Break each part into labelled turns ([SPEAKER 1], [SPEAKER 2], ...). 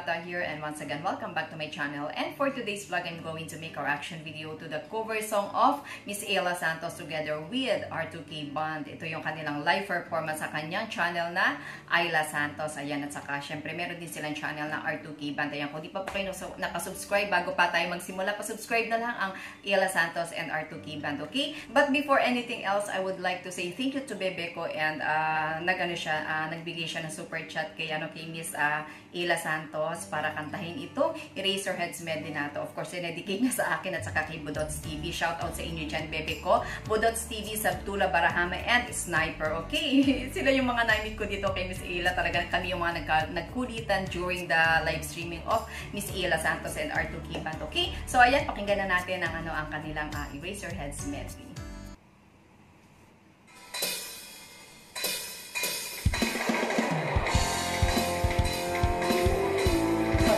[SPEAKER 1] Bata here, and once again, welcome back to my channel. And for today's vlog, I'm going to make our action video to the cover song of Miss Ayla Santos together with R2K Band. Ito yung kanilang live performance sa kanyang channel na Ayla Santos. Ayan, at saka syempre meron din silang channel na R2K Band. Ayan, kung di pa po kayo nakasubscribe, bago pa tayo magsimula, pasubscribe na lang ang Ayla Santos and R2K Band, okay? But before anything else, I would like to say thank you to Bebe ko, and nagbigay siya ng super chat kay Miss Ayla Santos para kantahin ito, Eraserheads medley na to. Of course, dedicate niya sa akin at saka kay Budots TV. Shout out sa inyo dyan, Bebe ko. Budots TV, Sabtula, Barahama, and Sniper, okay? Sila yung mga na-meet ko dito kay Miss Ayla. Talagang kami yung mga nagkulitan during the live streaming of Miss Ayla Santos and R2K Band, okay? So, ayan, pakinggan na natin ang kanilang Eraserheads medley.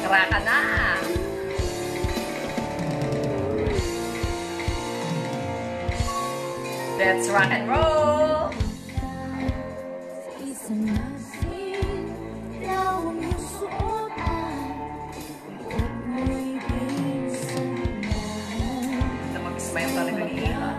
[SPEAKER 1] Magraka na! Let's rock and roll! Ito mag-smile talaga ni Ayla.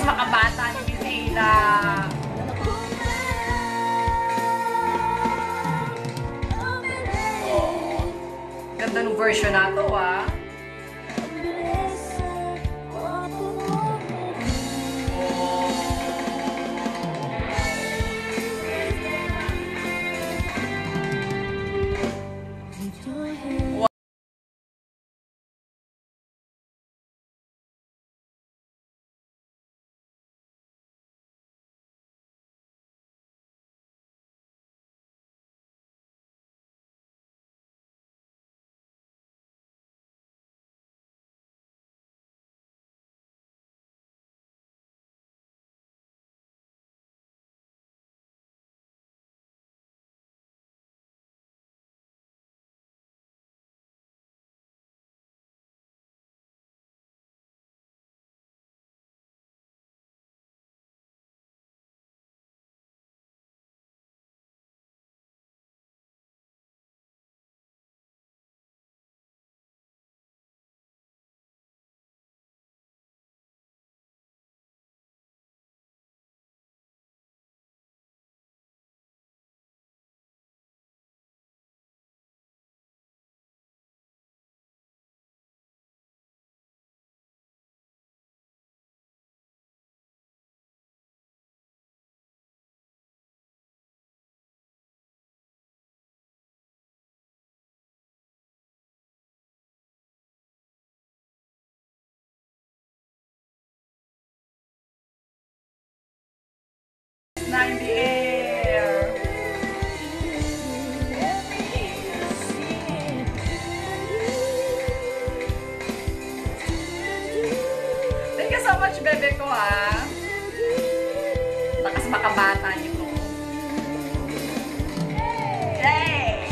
[SPEAKER 1] Makabata ni Miss Ayla. Oh, ganda ng version na to, ah. Na in the air. Thank you so much, Bebe ko, ha. Lakas makabata nito. Yay!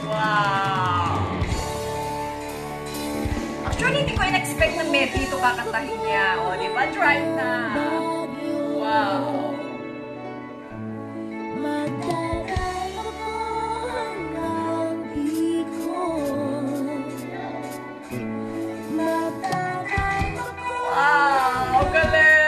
[SPEAKER 1] Wow! Actually, hindi ko in-expect na medley ito kakantahin niya. O, di ba? Try na. Wow! Wow! Galing!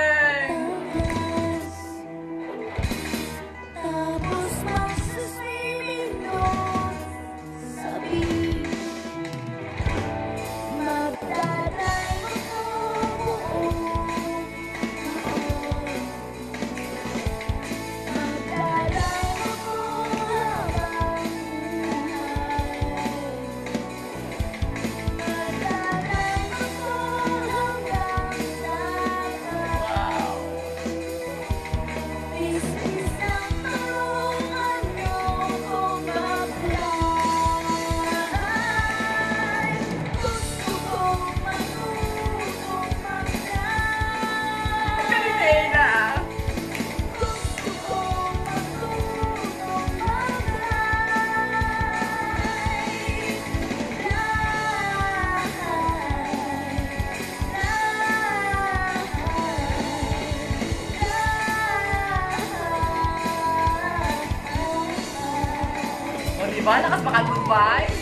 [SPEAKER 1] ba? Lakas baka good vibes.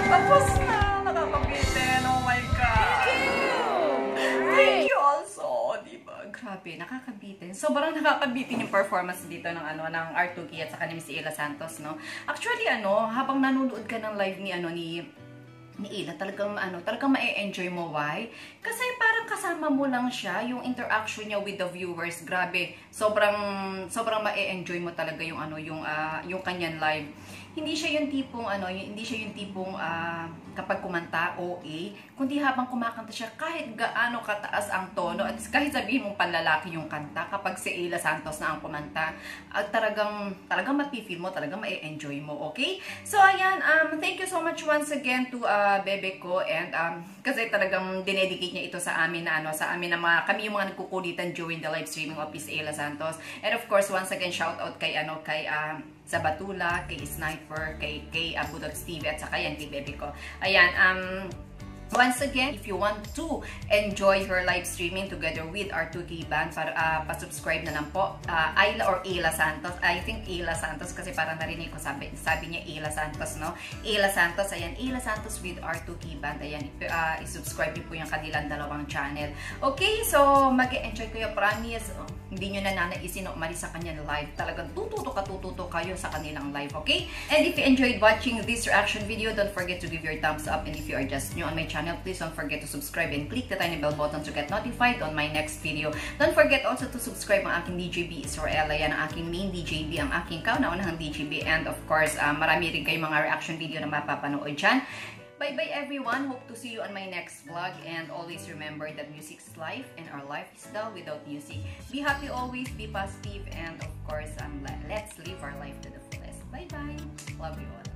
[SPEAKER 1] Tapos na! Nakakabitin! Oh my God! Thank you also! Diba? Grabe, nakakabitin. Sobrang nakakabitin yung performance dito ng ng R2K at saka ni Miss Ella Santos, no? Actually, habang nanonood ka ng live ni Ella, talagang ma-enjoy mo. Why? Kasi parang kasama mo lang siya, yung interaction niya with the viewers. Grabe, sobrang ma-enjoy mo talaga yung yung kanyang live. Hindi siya yung tipong kapag kumanta OA, kundi habang kumakanta siya kahit gaano kataas ang tono at kahit sabihin mong panlalaki yung kanta, kapag si Ella Santos na ang kumanta, at talagang mapi-feel mo, talagang ma-enjoy mo, okay? So ayan, thank you so much once again to bebe ko, and kasi talagang dinedicate niya ito sa amin na kami yung mga nagkukulitan during the live streaming of Miss Ella Santos. And of course, once again, shout out kay sa Batula, kay Sniper, kay Budot Steve, at saka yan kay bebe ko. Ayan, once again, if you want to enjoy her live streaming together with R2K Band, pa-subscribe na lang po. Ayla or Ella Santos. I think Ella Santos kasi parang narinig ko sabi niya Ella Santos, no? Ella Santos, ayan, Ella Santos with R2K Band. Ayan, i-subscribe niyo po yung kanilang dalawang channel. Okay, so mag-enjoy kayo, promise. Hindi nyo na nanaisin o umalis sa kanyang live. Talagang tututo kayo sa kanilang live, okay? And if you enjoyed watching this reaction video, don't forget to give your thumbs up. And if you are just new on my channel, please don't forget to subscribe and click the tiny bell button to get notified on my next video. Don't forget also to subscribe ang aking DJB Israel. Ayan, ang aking main DJB, ang aking kauna-unahang DJB. And of course, marami rin kayong mga reaction video na mapapanood dyan. Bye-bye everyone. Hope to see you on my next vlog. And always remember that music is life and our life is dull without music. Be happy always, be positive, and of course, let's live our life to the fullest. Bye-bye. Love you all.